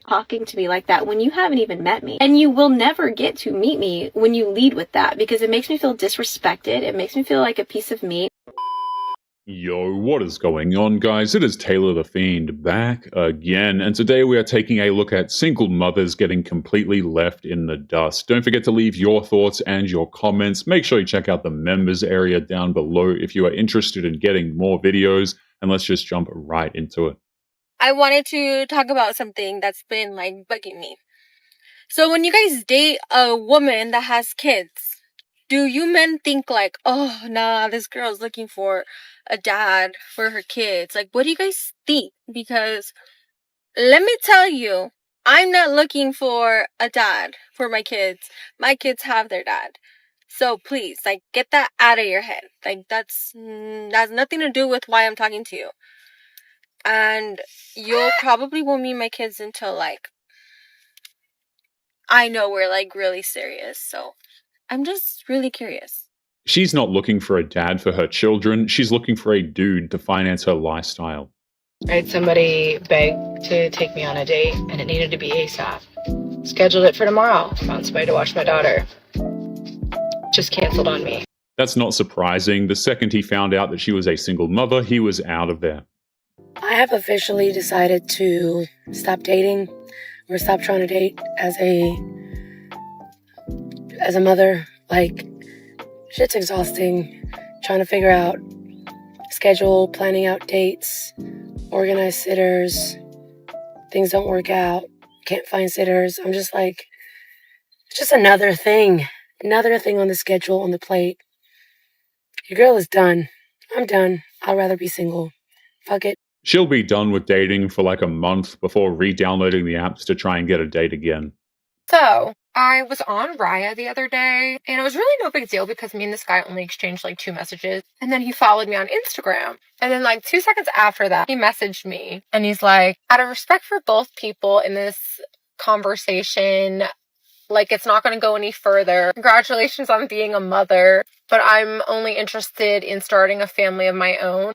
talking to me like that when you haven't even met me? And you will never get to meet me when you lead with that, because it makes me feel disrespected. It makes me feel like a piece of meat. Yo, what is going on, guys? It is Taylor the Fiend back again, and today we are taking a look at single mothers getting completely left in the dust. Don't forget to leave your thoughts and your comments. Make sure you check out the members area down below if you are interested in getting more videos, and let's just jump right into it. I wanted to talk about something that's been bugging me. So when you guys date a woman that has kids, do you men think oh, nah, this girl's looking for a dad for her kids? What do you guys think? Because let me tell you, I'm not looking for a dad for my kids. My kids have their dad. So please, get that out of your head. That's nothing to do with why I'm talking to you. And you'll probably won't meet my kids until I know we're really serious. So I'm just really curious. She's not looking for a dad for her children. She's looking for a dude to finance her lifestyle. I had somebody beg to take me on a date, and it needed to be ASAP. Scheduled it for tomorrow. Found somebody to watch my daughter. Just canceled on me. That's not surprising. The second he found out that she was a single mother, he was out of there. I have officially decided to stop dating or stop trying to date as a mother. Shit's exhausting. Trying to figure out schedule, planning out dates, organize sitters. Things don't work out. Can't find sitters. I'm just it's just another thing on the schedule, on the plate. Your girl is done. I'm done. I'd rather be single. Fuck it. She'll be done with dating for a month before re-downloading the apps to try and get a date again. So, I was on Raya the other day, and it was really no big deal because me and this guy only exchanged 2 messages. And then he followed me on Instagram. And then 2 seconds after that, he messaged me. And he's like, out of respect for both people in this conversation, it's not going to go any further. Congratulations on being a mother, but I'm only interested in starting a family of my own.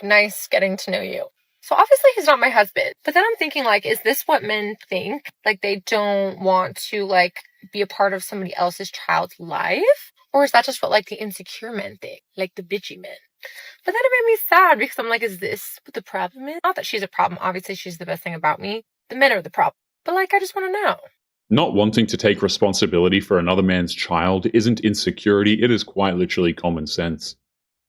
Nice getting to know you. So obviously he's not my husband. But then I'm thinking, is this what men think? They don't want to, be a part of somebody else's child's life? Or is that just what, the insecure men think? The bitchy men. But then it made me sad because I'm is this what the problem is? Not that she's a problem. Obviously she's the best thing about me. The men are the problem. But, I just want to know. Not wanting to take responsibility for another man's child isn't insecurity. It is quite literally common sense.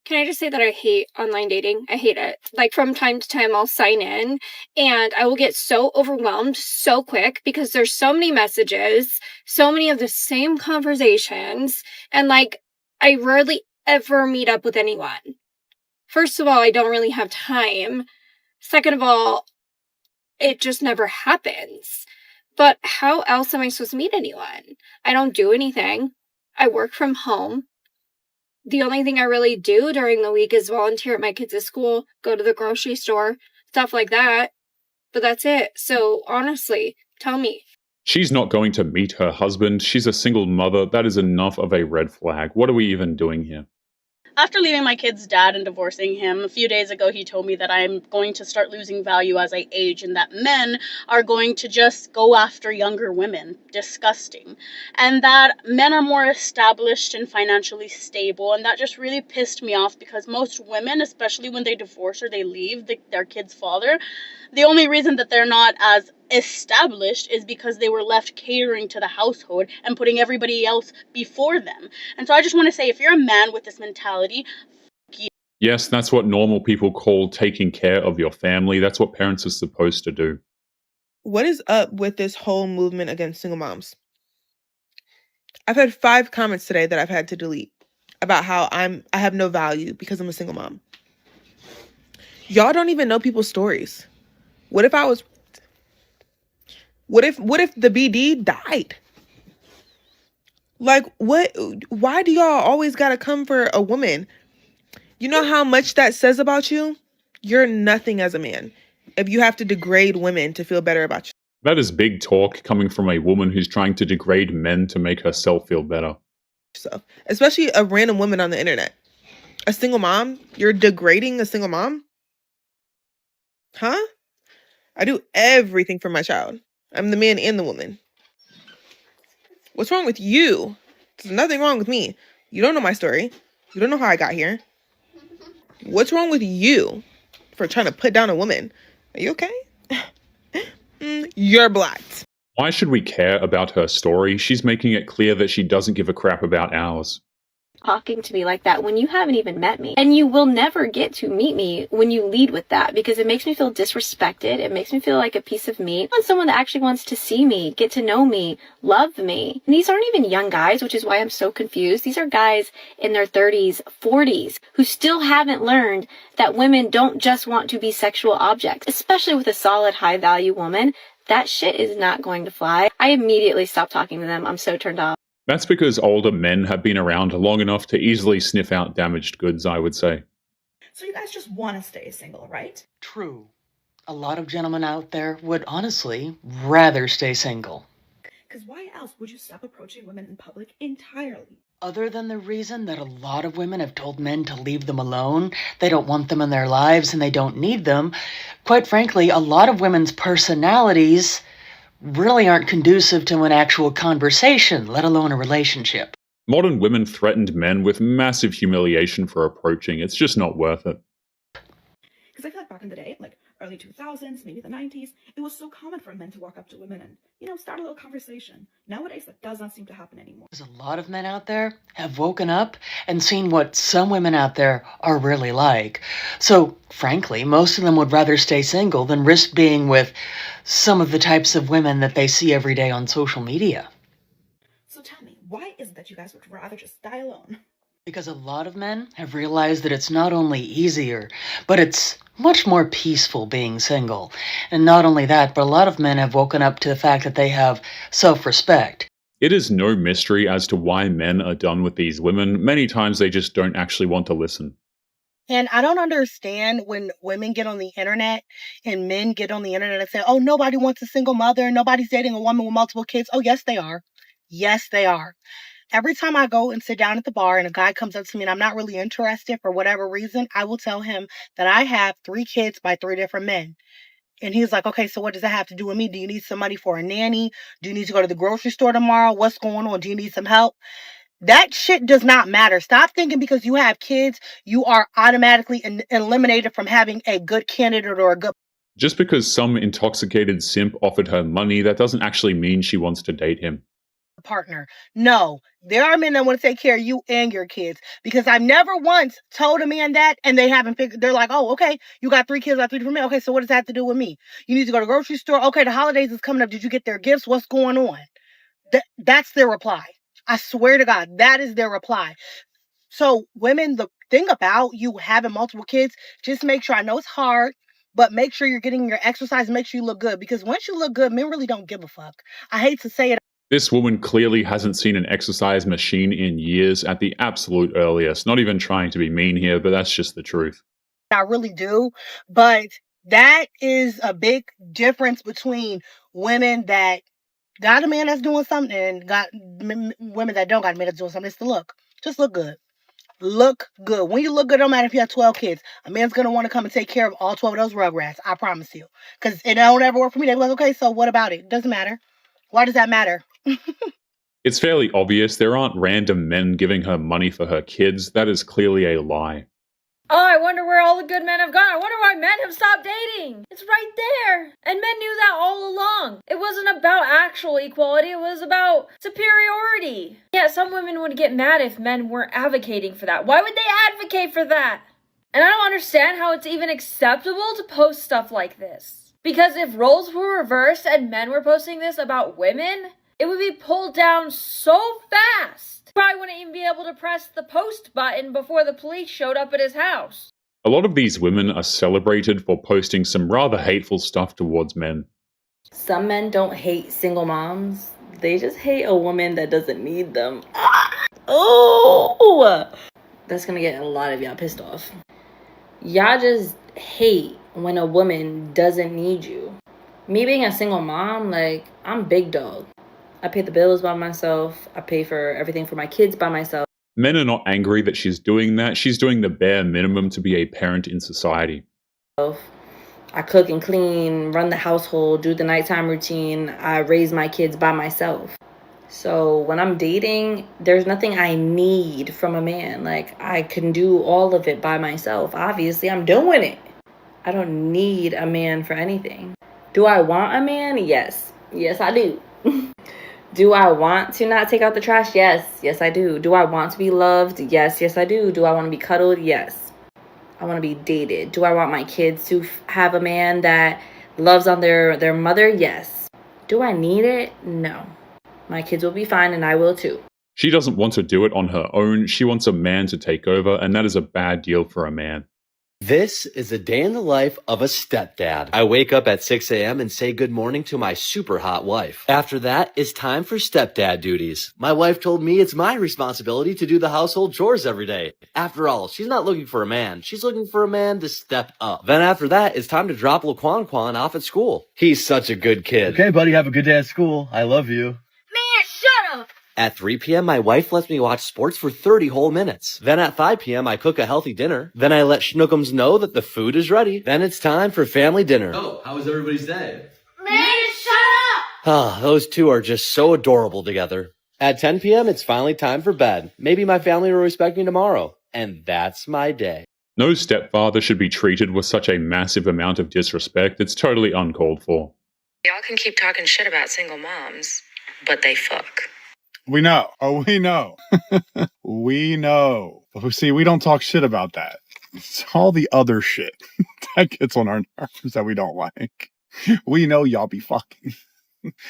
Can I just say that I hate online dating? I hate it. From time to time, I'll sign in and I will get so overwhelmed so quick because there's so many messages, so many of the same conversations, and I rarely ever meet up with anyone. First of all, I don't really have time. Second of all, it just never happens. But how else am I supposed to meet anyone? I don't do anything. I work from home. The only thing I really do during the week is volunteer at my kids' school, go to the grocery store, stuff like that. But that's it. So honestly, tell me. She's not going to meet her husband. She's a single mother. That is enough of a red flag. What are we even doing here? After leaving my kid's dad and divorcing him, a few days ago he told me that I'm going to start losing value as I age and that men are going to just go after younger women. Disgusting. And that men are more established and financially stable, and that just really pissed me off because most women, especially when they divorce or they leave their kid's father, the only reason that they're not as established is because they were left catering to the household and putting everybody else before them. And so I just want to say, if you're a man with this mentality, f*** you. Yes, that's what normal people call taking care of your family. That's what parents are supposed to do. What is up with this whole movement against single moms? I've had 5 comments today that I've had to delete about how I have no value because I'm a single mom. Y'all don't even know people's stories. What if the BD died? Why do y'all always gotta come for a woman? You know how much that says about you? You're nothing as a man if you have to degrade women to feel better about you. That is big talk coming from a woman who's trying to degrade men to make herself feel better. Especially a random woman on the internet. A single mom? You're degrading a single mom? Huh? I do everything for my child. I'm the man and the woman. What's wrong with you? There's nothing wrong with me. You don't know my story. You don't know how I got here. What's wrong with you for trying to put down a woman? Are you okay? You're blocked. Why should we care about her story? She's making it clear that she doesn't give a crap about ours. Talking to me like that when you haven't even met me. And you will never get to meet me when you lead with that, because it makes me feel disrespected. It makes me feel like a piece of meat. I want someone that actually wants to see me, get to know me, love me. And these aren't even young guys, which is why I'm so confused. These are guys in their 30s, 40s, who still haven't learned that women don't just want to be sexual objects, especially with a solid, high-value woman. That shit is not going to fly. I immediately stopped talking to them. I'm so turned off. That's because older men have been around long enough to easily sniff out damaged goods, I would say. So you guys just want to stay single, right? True. A lot of gentlemen out there would honestly rather stay single. Because why else would you stop approaching women in public entirely? Other than the reason that a lot of women have told men to leave them alone, they don't want them in their lives and they don't need them. Quite frankly, a lot of women's personalities really aren't conducive to an actual conversation, let alone a relationship. Modern women threatened men with massive humiliation for approaching. It's just not worth it. Because I feel like back in the day, like early 2000s, maybe the 90s, it was so common for men to walk up to women and, start a little conversation. Nowadays, that does not seem to happen anymore. There's a lot of men out there have woken up and seen what some women out there are really like. So, frankly, most of them would rather stay single than risk being with some of the types of women that they see every day on social media. So tell me, why is it that you guys would rather just die alone? Because a lot of men have realized that it's not only easier, but it's much more peaceful being single. And not only that, but a lot of men have woken up to the fact that they have self-respect. It is no mystery as to why men are done with these women. Many times they just don't actually want to listen. And I don't understand when women get on the internet and men get on the internet and say, oh, nobody wants a single mother. Nobody's dating a woman with multiple kids. Oh, yes, they are. Yes, they are. Every time I go and sit down at the bar and a guy comes up to me and I'm not really interested for whatever reason, I will tell him that I have 3 kids by 3 different men. And he's like, okay, so what does that have to do with me? Do you need some money for a nanny? Do you need to go to the grocery store tomorrow? What's going on? Do you need some help? That shit does not matter. Stop thinking because you have kids, you are automatically eliminated from having a good candidate or a good Just because some intoxicated simp offered her money, that doesn't actually mean she wants to date him. partner. No, there are men that want to take care of you and your kids, because I've never once told a man that and they haven't figured. They're like, oh, okay, you got 3 kids, by 3 different men. Okay, so what does that have to do with me? You need to go to the grocery store. Okay, the holidays is coming up. Did you get their gifts? What's going on? That's their reply. I swear to God, that is their reply. So women, the thing about you having multiple kids, just make sure, I know it's hard, but make sure you're getting your exercise, make sure you look good, because once you look good, men really don't give a fuck. I hate to say it. This woman clearly hasn't seen an exercise machine in years at the absolute earliest. Not even trying to be mean here, but that's just the truth. I really do. But that is a big difference between women that got a man that's doing something and got women that don't got a man that's doing something. It's the look. Just look good. Look good. When you look good, don't matter if you have 12 kids. A man's going to want to come and take care of all 12 of those rugrats. I promise you. Because it don't ever work for me. They're like, okay, so what about it? Doesn't matter. Why does that matter? It's fairly obvious there aren't random men giving her money for her kids. That is clearly a lie. Oh, I wonder where all the good men have gone. I wonder why men have stopped dating. It's right there. And men knew that all along. It wasn't about actual equality. It was about superiority. Yeah, some women would get mad if men weren't advocating for that. Why would they advocate for that? And I don't understand how it's even acceptable to post stuff like this. Because if roles were reversed and men were posting this about women, it would be pulled down so fast. Probably wouldn't even be able to press the post button before the police showed up at his house. A lot of these women are celebrated for posting some rather hateful stuff towards men. Some men don't hate single moms. They just hate a woman that doesn't need them. Oh! That's gonna get a lot of y'all pissed off. Y'all just hate when a woman doesn't need you. Me being a single mom, I'm big dog. I pay the bills by myself. I pay for everything for my kids by myself. Men are not angry that she's doing that. She's doing the bare minimum to be a parent in society. I cook and clean, run the household, do the nighttime routine. I raise my kids by myself. So when I'm dating, there's nothing I need from a man. Like, I can do all of it by myself. Obviously, I'm doing it. I don't need a man for anything. Do I want a man? Yes. Yes, I do. Do I want to not take out the trash? Yes. Yes, I do. Do I want to be loved? Yes. Yes, I do. Do I want to be cuddled? Yes. I want to be dated. Do I want my kids to have a man that loves on their mother? Yes. Do I need it? No. My kids will be fine and I will too. She doesn't want to do it on her own. She wants a man to take over, and that is a bad deal for a man. This is a day in the life of a stepdad. I wake up at 6 a.m. and say good morning to my super hot wife. After that, it's time for stepdad duties. My wife told me it's my responsibility to do the household chores every day. After all, she's not looking for a man. She's looking for a man to step up. Then after that, it's time to drop Laquan off at school. He's such a good kid. Okay, buddy, have a good day at school. I love you. Man, shut up! At 3 p.m., my wife lets me watch sports for 30 whole minutes. Then at 5 p.m., I cook a healthy dinner. Then I let Schnookums know that the food is ready. Then it's time for family dinner. Oh, how was everybody's day? Man, shut up! Ah, those two are just so adorable together. At 10 p.m., it's finally time for bed. Maybe my family will respect me tomorrow. And that's my day. No stepfather should be treated with such a massive amount of disrespect. It's totally uncalled for. Y'all can keep talking shit about single moms, but they fuck. We know. Oh, we know. We know. But see, we don't talk shit about that. It's all the other shit that gets on our nerves that we don't like. We know y'all be fucking.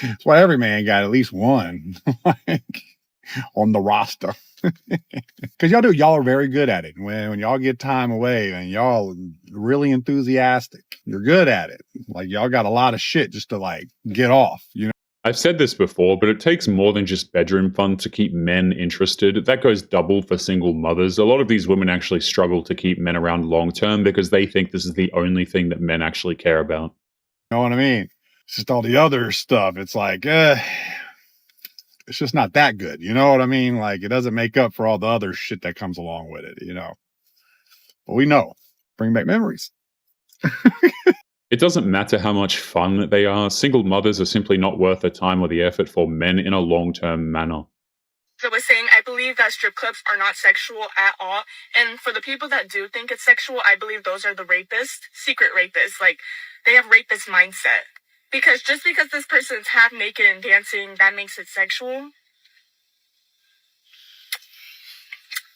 That's why every man got at least one like, on the roster. Because y'all are very good at it. When y'all get time away and y'all really enthusiastic, you're good at it. Like y'all got a lot of shit just to like get off, you know? I've said this before, but it takes more than just bedroom fun to keep men interested. That goes double for single mothers. A lot of these women actually struggle to keep men around long term because they think this is the only thing that men actually care about. You know what I mean? It's just all the other stuff. It's like, it's just not that good. You know what I mean? Like, it doesn't make up for all the other shit that comes along with it, you know? But we know. Bring back memories. It doesn't matter how much fun they are. Single mothers are simply not worth the time or the effort for men in a long-term manner. I was saying, I believe that strip clubs are not sexual at all. And for the people that do think it's sexual, I believe those are the rapists, secret rapists. Like, they have rapist mindset. Because just because this person's half naked and dancing, that makes it sexual.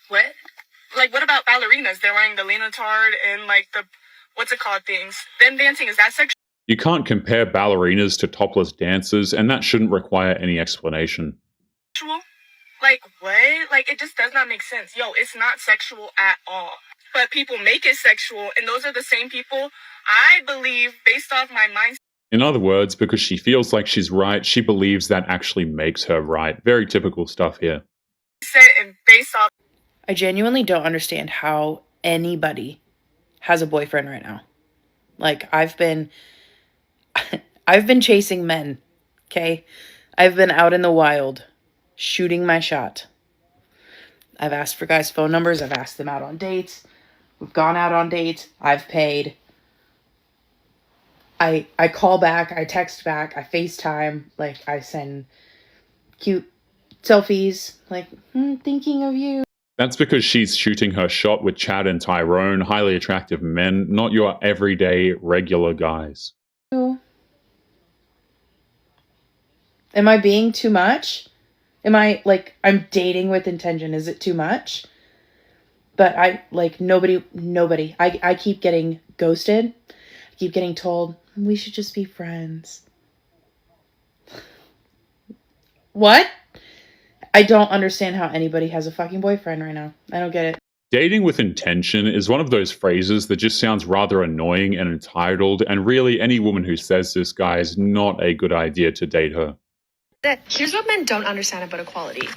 What? Like, what about ballerinas? They're wearing the leotard and, like, the, what's it called things? Them dancing, is that sexual? You can't compare ballerinas to topless dancers, and that shouldn't require any explanation. Like, what? Like, it just does not make sense. Yo, it's not sexual at all. But people make it sexual, and those are the same people, I believe, based off my mindset. In other words, because she feels like she's right, she believes that actually makes her right. Very typical stuff here. And based off. I genuinely don't understand how anybody has a boyfriend right now. Like, I've been chasing men, okay? I've been out in the wild, shooting my shot. I've asked for guys' phone numbers. I've asked them out on dates. We've gone out on dates. I've paid. I call back. I text back. I FaceTime. Like, I send cute selfies. Like, thinking of you. That's because she's shooting her shot with Chad and Tyrone, highly attractive men, not your everyday, regular guys. Am I being too much? Am I, like, I'm dating with intention. Is it too much? But nobody. I keep getting ghosted. I keep getting told, we should just be friends. What? I don't understand how anybody has a fucking boyfriend right now. I don't get it. Dating with intention is one of those phrases that just sounds rather annoying and entitled, and really any woman who says this, guy, is not a good idea to date her. Here's what men don't understand about equality.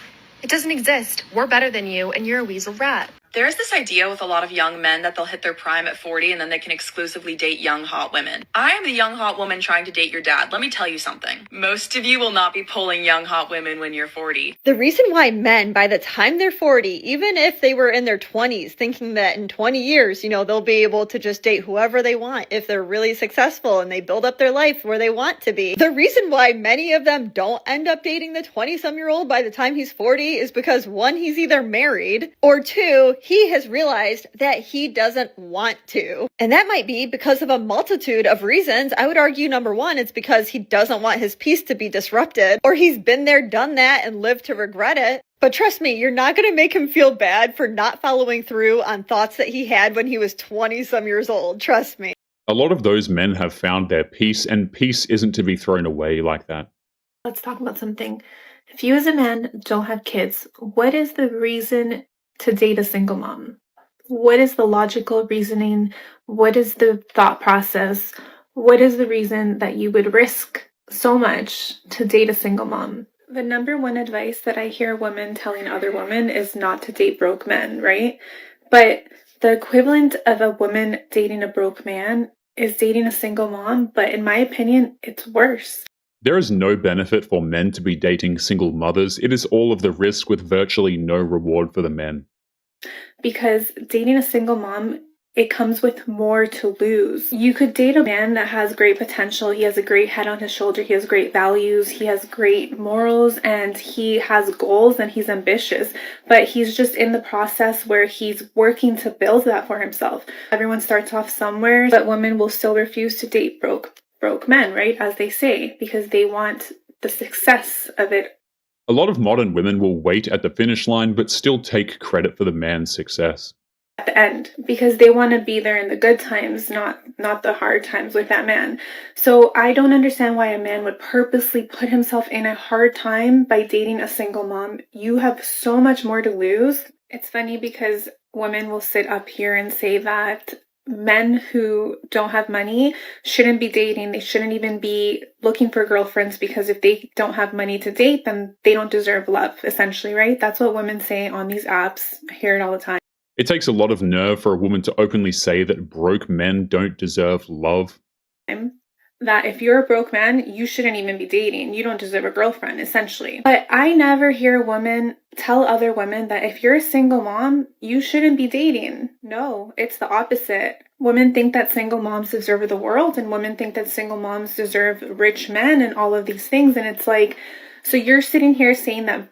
It doesn't exist. We're better than you, and you're a weasel rat. There's this idea with a lot of young men that they'll hit their prime at 40 and then they can exclusively date young, hot women. I am the young, hot woman trying to date your dad. Let me tell you something. Most of you will not be pulling young, hot women when you're 40. The reason why men, by the time they're 40, even if they were in their 20s, thinking that in 20 years, they'll be able to just date whoever they want if they're really successful and they build up their life where they want to be. The reason why many of them don't end up dating the 20-some-year-old by the time he's 40 is because one, he's either married, or two, he has realized that he doesn't want to. And that might be because of a multitude of reasons. I would argue number one, it's because he doesn't want his peace to be disrupted, or he's been there, done that, and lived to regret it. But trust me, you're not going to make him feel bad for not following through on thoughts that he had when he was 20-some years old. Trust me. A lot of those men have found their peace, and peace isn't to be thrown away like that. Let's talk about something. If you as a man don't have kids, what is the reason to date a single mom? What is the logical reasoning? What is the thought process? What is the reason that you would risk so much to date a single mom? The number one advice that I hear women telling other women is not to date broke men, right? But the equivalent of a woman dating a broke man is dating a single mom, but in my opinion, it's worse. There is no benefit for men to be dating single mothers. It is all of the risk with virtually no reward for the men. Because dating a single mom, it comes with more to lose. You could date a man that has great potential. He has a great head on his shoulder. He has great values. He has great morals, and he has goals, and he's ambitious. But he's just in the process where he's working to build that for himself. Everyone starts off somewhere, but women will still refuse to date broke men, right? As they say, because they want the success of it. A lot of modern women will wait at the finish line but still take credit for the man's success At the end, because they want to be there in the good times, not the hard times with that man. So I don't understand why a man would purposely put himself in a hard time by dating a single mom. You have so much more to lose. It's funny because women will sit up here and say that men who don't have money shouldn't be dating. They shouldn't even be looking for girlfriends, because if they don't have money to date, then they don't deserve love, essentially, right? That's what women say on these apps. I hear it all the time. It takes a lot of nerve for a woman to openly say that broke men don't deserve love. That if you're a broke man, you shouldn't even be dating. You don't deserve a girlfriend, essentially. But I never hear women tell other women that if you're a single mom, you shouldn't be dating. No, it's the opposite. Women think that single moms deserve the world, and women think that single moms deserve rich men and all of these things. And it's like, so you're sitting here saying that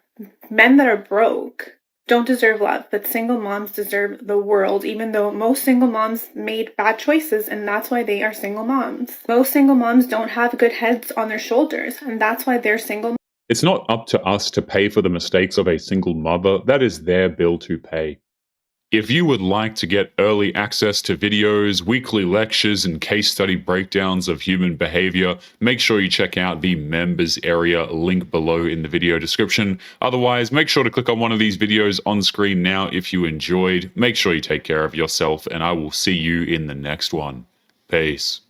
men that are broke don't deserve love, but single moms deserve the world, even though most single moms made bad choices, and that's why they are single moms. Most single moms don't have good heads on their shoulders, and that's why they're single. It's not up to us to pay for the mistakes of a single mother. That is their bill to pay. If you would like to get early access to videos, weekly lectures, and case study breakdowns of human behavior, make sure you check out the members area link below in the video description. Otherwise, make sure to click on one of these videos on screen now if you enjoyed. Make sure you take care of yourself, and I will see you in the next one. Peace.